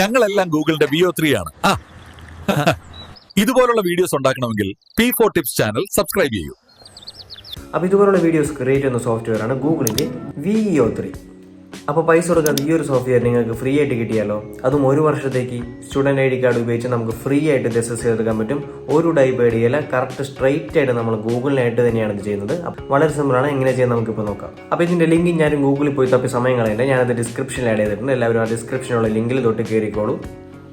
ഞങ്ങളെല്ലാം ഗൂഗിളിന്റെ VO3 ആണ്. ഇതുപോലുള്ള വീഡിയോസ് ഉണ്ടാക്കണമെങ്കിൽ P4 ടിപ്സ് ചാനൽ സബ്സ്ക്രൈബ് ചെയ്യൂ. അപ്പോൾ ഇതുപോലുള്ള വീഡിയോസ് ക്രിയേറ്റ് ചെയ്യുന്ന സോഫ്റ്റ്വെയർ ആണ് ഗൂഗിളിൻ്റെ VO3. അപ്പോൾ പൈസ കൊടുക്കാതെ ഈ ഒരു സോഫ്റ്റ്വെയർ നിങ്ങൾക്ക് ഫ്രീ ആയിട്ട് കിട്ടിയാലോ, അതും ഒരു വർഷത്തേക്ക് സ്റ്റുഡൻറ് ID കാർഡ് ഉപയോഗിച്ച് നമുക്ക് ഫ്രീ ആയിട്ട് ഇത് അക്സസ് ചെയ്തെടുക്കാൻ പറ്റും. ഒരു ടൈപ്പ് ID അല്ല, കറക്റ്റ് സ്ട്രൈറ്റ് ആയിട്ട് നമ്മൾ ഗൂഗിളിനായിട്ട് തന്നെയാണ് ഇത് ചെയ്യുന്നത്. വളരെ സിമ്പിളാണ്. എങ്ങനെ ചെയ്യാൻ നമുക്കിപ്പോൾ നോക്കാം. അപ്പോൾ ഇതിൻ്റെ ലിങ്ക് ഞാൻ ഗൂഗിളിൽ പോയി തപ്പി സമയം കളയില്ല, ഞാനത് ഡിസ്ക്രിപ്ഷനിൽ ആഡ് ചെയ്തിട്ടുണ്ട്. എല്ലാവരും ആ ഡിസ്ക്രിപ്ഷനുള്ള ലിങ്കിൽ തൊട്ട് കയറിക്കോളൂ.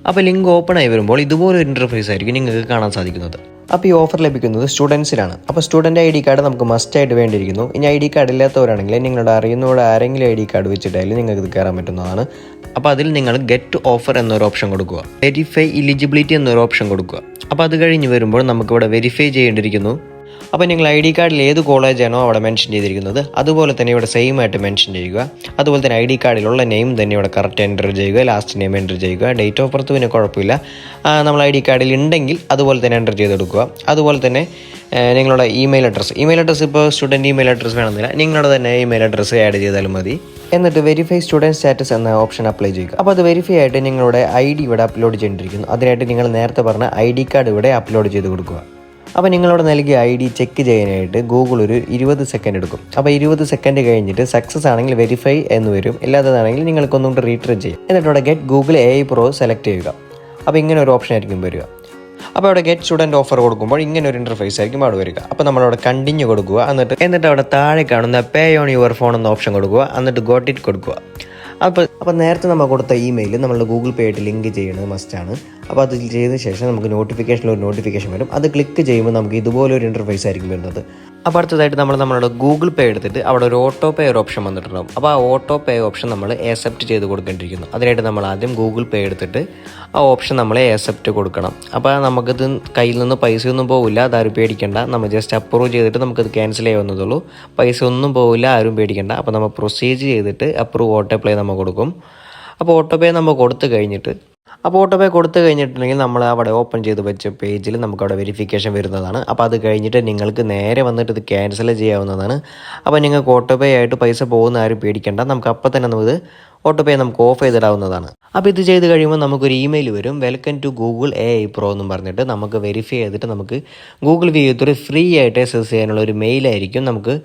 അപ്പോൾ ലിങ്ക് ഓപ്പൺ ആയി വരുമ്പോൾ ഇതുപോലൊരു ഇൻ്റർഫേസ് ആയിരിക്കും നിങ്ങൾക്ക് കാണാൻ സാധിക്കുന്നത്. അപ്പോൾ ഈ ഓഫർ ലഭിക്കുന്നത് സ്റ്റുഡൻസിനാണ്. അപ്പോൾ സ്റ്റുഡൻറ്റ് ID കാർഡ് നമുക്ക് മസ്റ്റായിട്ട് വേണ്ടിയിരിക്കുന്നു. ഇനി ID കാർഡ് ഇല്ലാത്തവരാണെങ്കിൽ നിങ്ങളുടെ അറിയുന്നവരുടെ ആരെങ്കിലും ID കാർഡ് വെച്ചിട്ടായാലും നിങ്ങൾക്ക് ഇത് കയറാൻ പറ്റുന്നതാണ്. അപ്പോൾ അതിൽ നിങ്ങൾ ഗെറ്റ് ഓഫർ എന്നൊരു ഓപ്ഷൻ കൊടുക്കുക, വെരിഫൈ എലിജിബിലിറ്റി എന്നൊരു ഓപ്ഷൻ കൊടുക്കുക. അപ്പോൾ അത് കഴിഞ്ഞ് വരുമ്പോൾ നമുക്കിവിടെ വെരിഫൈ ചെയ്യേണ്ടിയിരിക്കുന്നു. അപ്പോൾ നിങ്ങൾ ID കാർഡിൽ ഏത് കോളേജാണോ അവിടെ മെൻഷൻ ചെയ്തിരിക്കുന്നത് അതുപോലെ തന്നെ ഇവിടെ സെയിം ആയിട്ട് മെൻഷൻ ചെയ്യുക. അതുപോലെ തന്നെ ID കാർഡിലുള്ള നെയിം തന്നെ ഇവിടെ കറക്റ്റ് എൻ്റർ ചെയ്യുക, ലാസ്റ്റ് നെയിം എൻ്റർ ചെയ്യുക. ഡേറ്റ് ഓഫ് ബർത്ത് പിന്നെ കുഴപ്പമില്ല, നമ്മൾ ID കാർഡിൽ ഉണ്ടെങ്കിൽ അതുപോലെ തന്നെ എൻ്റർ ചെയ്തെടുക്കുക. അതുപോലെ തന്നെ നിങ്ങളുടെ ഇമെയിൽ അഡ്രസ്സ് ഇപ്പോൾ സ്റ്റുഡൻറ്റ് ഇമെയിൽ അഡ്രസ്സ് വേണമെന്നില്ല, നിങ്ങളുടെ തന്നെ ഇമെയിൽ അഡ്രസ്സ് ആഡ് ചെയ്താലും മതി. എന്നിട്ട് വെരിഫൈ സ്റ്റുഡൻറ്റ് സ്റ്റാറ്റസ് എന്ന ഓപ്ഷൻ അപ്ലൈ ചെയ്യുക. അപ്പോൾ അത് വെരിഫൈ ആയിട്ട് നിങ്ങളുടെ ID ഇവിടെ അപ്ലോഡ് ചെയ്തിരിക്കുന്നു. അതിനായിട്ട് നിങ്ങൾ നേരത്തെ പറഞ്ഞ ID കാർഡ് ഇവിടെ അപ്ലോഡ് ചെയ്ത് കൊടുക്കുക. അപ്പോൾ നിങ്ങളോട് നൽകിയ ID ചെക്ക് ചെയ്യാനായിട്ട് ഗൂഗിൾ ഒരു 20 സെക്കൻഡ് എടുക്കും. അപ്പോൾ 20 സെക്കൻഡ് കഴിഞ്ഞിട്ട് സക്സസ് ആണെങ്കിൽ വെരിഫൈ എന്ന് വരും, ഇല്ലാത്തതാണെങ്കിൽ നിങ്ങൾക്കൊന്നുകൂടി റീട്രൈ ചെയ്യും. എന്നിട്ട് ഇവിടെ get Google AI Pro select ചെയ്യുക. അപ്പോൾ ഇങ്ങനെ ഒരു ഓപ്ഷൻ ആയിരിക്കും വരിക. അപ്പോൾ അവിടെ ഗെറ്റ് സ്റ്റുഡൻറ്റ് ഓഫർ കൊടുക്കുമ്പോൾ ഇങ്ങനെ ഒരു ഇൻ്റർഫേസ് ആയിരിക്കും അവിടെ വരിക. അപ്പോൾ നമ്മളവിടെ കണ്ടിന്യൂ കൊടുക്കുക. എന്നിട്ട് അവിടെ താഴെ കാണുന്ന പേ ഓൺ യുവർ ഫോൺ എന്ന ഓപ്ഷൻ കൊടുക്കുക. എന്നിട്ട് ഗോട്ട് ഇറ്റ് കൊടുക്കുക. അപ്പോൾ നേരത്തെ നമ്മൾ കൊടുത്ത ഇമെയിൽ നമ്മളുടെ ഗൂഗിൾ പേ ആയിട്ട് ലിങ്ക് ചെയ്യുന്നത് മസ്റ്റാണ്. അപ്പോൾ അത് ചെയ്തതിന് ശേഷം നമുക്ക് ഒരു നോട്ടിഫിക്കേഷൻ വരും. അത് ക്ലിക്ക് ചെയ്യുമ്പോൾ നമുക്ക് ഇതുപോലൊരു ഇൻ്റർഫേസ് ആയിരിക്കും വരുന്നത്. അപ്പോൾ അടുത്തതായിട്ട് നമ്മളുടെ ഗൂഗിൾ പേ എടുത്തിട്ട് അവിടെ ഒരു ഓട്ടോ പേ ഒരു ഓപ്ഷൻ വന്നിട്ടുണ്ടാകും. അപ്പോൾ ആ ഓട്ടോ പേ ഓപ്ഷൻ നമ്മൾ ആക്സെപ്റ്റ് ചെയ്ത് കൊടുക്കേണ്ടിയിരിക്കുന്നു. അതിനായിട്ട് നമ്മൾ ആദ്യം ഗൂഗിൾ പേ എടുത്തിട്ട് ആ ഓപ്ഷൻ നമ്മൾ ആക്സെപ്റ്റ് കൊടുക്കണം. അപ്പോൾ നമുക്കിത് കയ്യിൽ നിന്ന് പൈസയൊന്നും പോവില്ല, അതാരും പേടിക്കേണ്ട. നമ്മൾ ജസ്റ്റ് അപ്രൂവ് ചെയ്തിട്ട് നമുക്കത് ക്യാൻസൽ ചെയ്യാവുന്നതുള്ളൂ. പൈസ ഒന്നും പോവില്ല, ആരും പേടിക്കേണ്ട. അപ്പോൾ നമ്മൾ പ്രൊസീജ് ചെയ്തിട്ട് അപ്രൂവ് ഓട്ടോ പേ നമ്മൾ കൊടുക്കും. അപ്പോൾ ഓട്ടോ പേ നമ്മൾ കൊടുത്തു കഴിഞ്ഞിട്ടുണ്ടെങ്കിൽ നമ്മൾ അവിടെ ഓപ്പൺ ചെയ്ത് വെച്ച പേജിൽ നമുക്ക് അവിടെ വെരിഫിക്കേഷൻ വരുന്നതാണ്. അപ്പോൾ അത് കഴിഞ്ഞിട്ട് നിങ്ങൾക്ക് നേരെ വന്നിട്ട് ഇത് ക്യാൻസൽ ചെയ്യാവുന്നതാണ്. അപ്പോൾ നിങ്ങൾക്ക് ഓട്ടോ പേ ആയിട്ട് പൈസ പോകുന്ന ആരും പേടിക്കേണ്ട. നമുക്ക് അപ്പം തന്നെ നമുക്ക് ഓട്ടോ പേ നമുക്ക് ഓഫ് ചെയ്തിടാവുന്നതാണ്. അപ്പോൾ ഇത് ചെയ്ത് കഴിയുമ്പോൾ നമുക്കൊരു ഇമെയിൽ വരും, welcome to Google AI Pro എന്നും പറഞ്ഞിട്ട്. നമുക്ക് വെരിഫൈ ചെയ്തിട്ട് നമുക്ക് ഗൂഗിൾ VO3 ഫ്രീ ആയിട്ട് അക്സസ് ചെയ്യാനുള്ള ഒരു മെയിലായിരിക്കും നമുക്ക്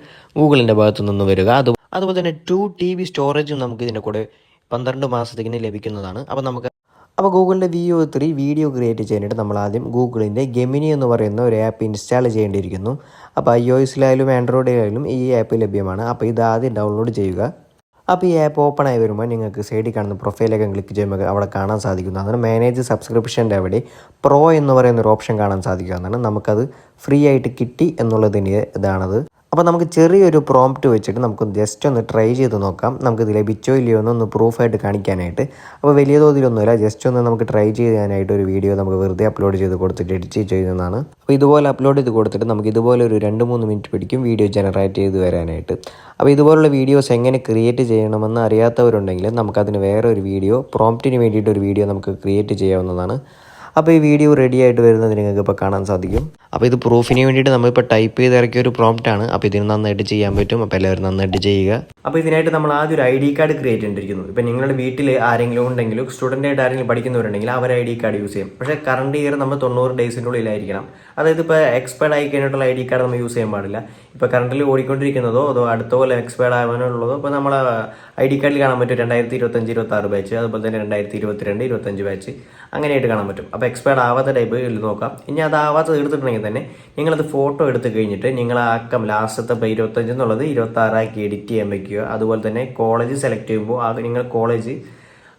ഗൂഗിളിൻ്റെ ഭാഗത്തു നിന്ന് വരിക. അതുപോലെ തന്നെ 2 TB സ്റ്റോറേജും നമുക്ക് ഇതിൻ്റെ കൂടെ 12 മാസത്തേക്കിന് ലഭിക്കുന്നതാണ്. അപ്പോൾ ഗൂഗിളിൻ്റെ VO3 വീഡിയോ ക്രിയേറ്റ് ചെയ്യാനായിട്ട് നമ്മൾ ആദ്യം ഗൂഗിളിൻ്റെ ഗെമിനി എന്ന് പറയുന്ന ഒരു ആപ്പ് ഇൻസ്റ്റാൾ ചെയ്യേണ്ടിയിരിക്കുന്നു. അപ്പോൾ iOS-ലായാലും ആൻഡ്രോയിഡിലായാലും ഈ ആപ്പ് ലഭ്യമാണ്. അപ്പോൾ ഇത് ആദ്യം ഡൗൺലോഡ് ചെയ്യുക. അപ്പോൾ ഈ ആപ്പ് ഓപ്പൺ ആയി വരുമ്പോൾ നിങ്ങൾക്ക് സൈഡിൽ കാണുന്ന പ്രൊഫൈലൊക്കെ ക്ലിക്ക് ചെയ്യുമ്പോൾ അവിടെ കാണാൻ സാധിക്കുന്നതാണ് മാനേജ് സബ്സ്ക്രിപ്ഷൻ്റെ അവിടെ പ്രോ എന്ന് പറയുന്ന ഒരു ഓപ്ഷൻ കാണാൻ സാധിക്കുന്നതാണ്. നമുക്കത് ഫ്രീ ആയിട്ട് കിട്ടി എന്നുള്ളതിൻ്റെ ഇതാണത്. അപ്പോൾ നമുക്ക് ചെറിയൊരു പ്രോംപ്റ്റ് വെച്ചിട്ട് നമുക്ക് ജസ്റ്റ് ഒന്ന് ട്രൈ ചെയ്ത് നോക്കാം, നമുക്കിത് ലഭിച്ചോ ഇല്ലയോ എന്നൊന്ന് പ്രൂഫായിട്ട് കാണിക്കാനായിട്ട്. അപ്പോൾ വലിയ തോതിലൊന്നുമില്ല, ജസ്റ്റ് ഒന്ന് നമുക്ക് ട്രൈ ചെയ്യാനായിട്ട് ഒരു വീഡിയോ നമുക്ക് വെറുതെ അപ്ലോഡ് ചെയ്ത് കൊടുത്തിട്ട് എഡിറ്റ് ചെയ്യുന്നതാണ്. അപ്പോൾ ഇതുപോലെ അപ്ലോഡ് ചെയ്ത് കൊടുത്തിട്ട് നമുക്ക് ഇതുപോലെ ഒരു 2-3 മിനിറ്റ് പിടിക്കും വീഡിയോ ജനറേറ്റ് ചെയ്ത് വരാനായിട്ട്. അപ്പോൾ ഇതുപോലുള്ള വീഡിയോസ് എങ്ങനെ ക്രിയേറ്റ് ചെയ്യണമെന്ന് അറിയാത്തവരുണ്ടെങ്കിൽ നമുക്കതിന് വേറെ ഒരു വീഡിയോ, പ്രോംപ്റ്റിന് വേണ്ടിയിട്ട് ഒരു വീഡിയോ നമുക്ക് ക്രിയേറ്റ് ചെയ്യാവുന്നതാണ്. അപ്പോൾ ഈ വീഡിയോ റെഡി ആയിട്ട് വരുന്നത് നിങ്ങൾക്ക് ഇപ്പോൾ കാണാൻ സാധിക്കും. അപ്പോൾ ഇത് പ്രൂഫിന് വേണ്ടിയിട്ട് നമ്മളിപ്പോൾ ടൈപ്പ് ചെയ്ത് ഇറക്കിയ ഒരു പ്രോംപ്റ്റാണ്. അപ്പോൾ ഇതിന് നന്നായിട്ട് ചെയ്യാൻ പറ്റും. അപ്പോൾ എല്ലാവരും നന്നായിട്ട് ചെയ്യുക. അപ്പോൾ ഇതിനായിട്ട് നമ്മൾ ആദ്യം ഒരു ID കാർഡ് ക്രിയേറ്റ് ചെയ്തിരിക്കുന്നു. ഇപ്പോൾ നിങ്ങളുടെ വീട്ടിൽ ആരെങ്കിലും ഉണ്ടെങ്കിലും സ്റ്റുഡൻ്റായിട്ട് ആരെങ്കിലും പഠിക്കുന്നവരുണ്ടെങ്കിൽ അവർ ID കാർഡ് യൂസ് ചെയ്യും. പക്ഷേ കറണ്ട് ഇയർ നമ്മൾ 90 ഡേയ്സിൻ്റെ ഉള്ളിലായിരിക്കണം. അതായത് ഇപ്പോൾ എക്സ്പയർഡ് ആയി കഴിഞ്ഞിട്ടുള്ള ID കാർഡ് നമ്മൾ യൂസ് ചെയ്യാൻ പാടില്ല. ഇപ്പോൾ കറണ്ടിൽ ഓടിക്കൊണ്ടിരിക്കുന്നതോ അതോ അടുത്ത പോലെ എക്സ്പയർഡ് ആവാനുള്ളതോ ഇപ്പോൾ നമ്മൾ ID കാർഡിൽ കാണാൻ പറ്റും 2025-26 ബാച്ച്, അതുപോലെ തന്നെ 2022-25 ബാച്ച്, അങ്ങനെയായിട്ട് കാണാൻ പറ്റും. അപ്പോൾ എക്സ്പയർഡ് ആവാത്ത ടൈപ്പ് നോക്കാം. ഇനി അതാവാത്തത് എടുത്തിട്ടുണ്ടെങ്കിൽ തന്നെ നിങ്ങളത് ഫോട്ടോ എടുത്ത് കഴിഞ്ഞിട്ട് നിങ്ങൾ ആക്കം ലാസ്റ്റത്തെ 25 എന്നുള്ളത് 26 ആക്കി എഡിറ്റ് ചെയ്യാൻ വയ്ക്കുക. അതുപോലെ തന്നെ കോളേജ് സെലക്ട് ചെയ്യുമ്പോൾ നിങ്ങൾ കോളേജ്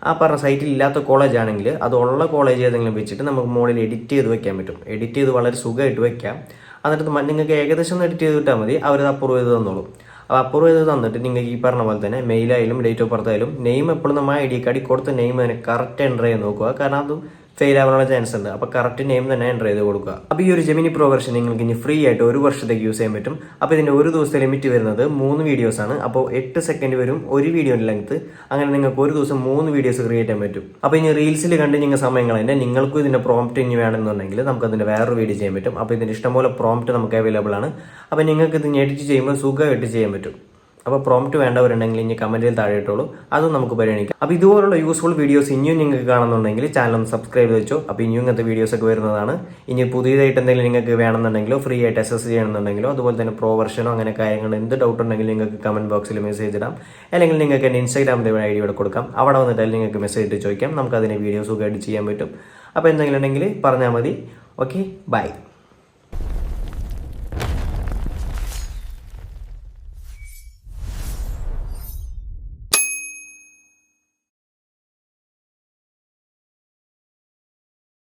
ആ പറഞ്ഞ സൈറ്റിൽ ഇല്ലാത്ത കോളേജ് ആണെങ്കിൽ അതുള്ള കോളേജ് ഏതെങ്കിലും വെച്ചിട്ട് നമുക്ക് മുകളിൽ എഡിറ്റ് ചെയ്ത് വെക്കാൻ പറ്റും. എഡിറ്റ് ചെയ്ത് വളരെ സുഖമായിട്ട് വെക്കാം. എന്നിട്ട് നിങ്ങൾക്ക് ഏകദേശം ഒന്ന് എഡിറ്റ് ചെയ്ത് വിട്ടാൽ മതി, അവരത് അപ്രൂവ് ചെയ്ത് തന്നോളും. അപ്പോൾ അപ്രൂവ് ചെയ്ത് തന്നിട്ട് നിങ്ങൾക്ക് ഈ പറഞ്ഞ പോലെ തന്നെ മെയിലായാലും ഡേറ്റ് ഓഫ് ബർത്ത് ആയാലും നെയിം എപ്പോഴും നമ്മൾ ID കാർഡിൽ കൊടുത്ത നെയിം തന്നെ കറക്റ്റ് എൻ്റർ ചെയ്ത് നോക്കുക. കാരണം അത് ഫെയിൽ ആവാനുള്ള ചാൻസ് ഉണ്ട്. അപ്പോൾ കറക്റ്റ് നെയിം തന്നെ എൻ്റർ ചെയ്ത് കൊടുക്കുക. അപ്പോൾ ഈ ഒരു ജെമിനി പ്രോ വെർഷൻ നിങ്ങൾക്ക് ഇനി ഫ്രീ ആയിട്ട് ഒരു വർഷത്തേക്ക് യൂസ് ചെയ്യാൻ പറ്റും. അപ്പോൾ ഇതിൻ്റെ ഒരു ദിവസത്തെ ലിമിറ്റ് വരുന്നത് 3 വീഡിയോസാണ്. അപ്പോൾ 8 സെക്കൻഡ് വരും ഒരു വീഡിയോൻ്റെ ലെങ്ത്ത്. അങ്ങനെ നിങ്ങൾക്ക് ഒരു ദിവസം 3 വീഡിയോസ് ക്രിയേറ്റ് ചെയ്യാൻ പറ്റും. അപ്പോൾ ഇനി റീൽസിൽ കണ്ട് നിങ്ങൾ സമയങ്ങൾ തന്നെ നിങ്ങൾക്കും ഇതിൻ്റെ പ്രോംപ്റ്റ് ഇനി വേണമെന്നുണ്ടെങ്കിൽ നമുക്ക് അതിൻ്റെ വേറൊരു വീഡിയോ ചെയ്യാൻ പറ്റും. അപ്പോൾ ഇതിൻ്റെ ഇഷ്ടംപോലെ പ്രോംപ്റ്റ് നമുക്ക് അവൈലബിൾ ആണ്. അപ്പോൾ നിങ്ങൾക്ക് ഇത് എഡിറ്റ് ചെയ്യുമ്പോൾ സുഖമായിട്ട് ചെയ്യാൻ പറ്റും. അപ്പോൾ പ്രോംപ്റ്റ് വേണ്ടവരുണ്ടെങ്കിൽ ഇനി കമൻറ്റിൽ താഴെ ഇട്ടോളൂ, അതും നമുക്ക് പരിഗണിക്കാം. അപ്പോൾ ഇതുപോലുള്ള യൂസ്ഫുൾ വീഡിയോസ് ഇനിയും നിങ്ങൾക്ക് കാണുന്നുണ്ടെങ്കിൽ ചാനൽ ഒന്ന് സബ്സ്ക്രൈബ് ചെയ്ത് വെച്ചോ. അപ്പോൾ ഇനിയും ഇങ്ങനത്തെ വീഡിയോസൊക്കെ വരുന്നതാണ്. ഇനി പുതിയതായിട്ട് എന്തെങ്കിലും നിങ്ങൾക്ക് വേണമെന്നുണ്ടെങ്കിലോ ഫ്രീ ആയിട്ട് അസസ് ചെയ്യണമെന്നുണ്ടെങ്കിലോ അതുപോലെ തന്നെ പ്രോ വെർഷനോ അങ്ങനെ കാര്യങ്ങൾ എന്ത് ഡൗട്ട് ഉണ്ടെങ്കിലും നിങ്ങൾക്ക് കമൻറ്റ് ബോക്സിൽ മെസ്സേജ് ഇടാം. അല്ലെങ്കിൽ നിങ്ങൾക്ക് എൻ്റെ ഇൻസ്റ്റാഗ്രാമിൻ്റെ ഐ ഡി ഇവിടെ കൊടുക്കാം. അവിടെ വന്നിട്ടാലും നിങ്ങൾക്ക് മെസ്സേജ് ഇട്ട് ചോദിക്കാം. നമുക്ക് അതിനെ വീഡിയോസ് സുഖമായിട്ട് ചെയ്യാൻ പറ്റും. അപ്പോൾ എന്തെങ്കിലും ഉണ്ടെങ്കിൽ പറഞ്ഞാൽ മതി. Okay, by.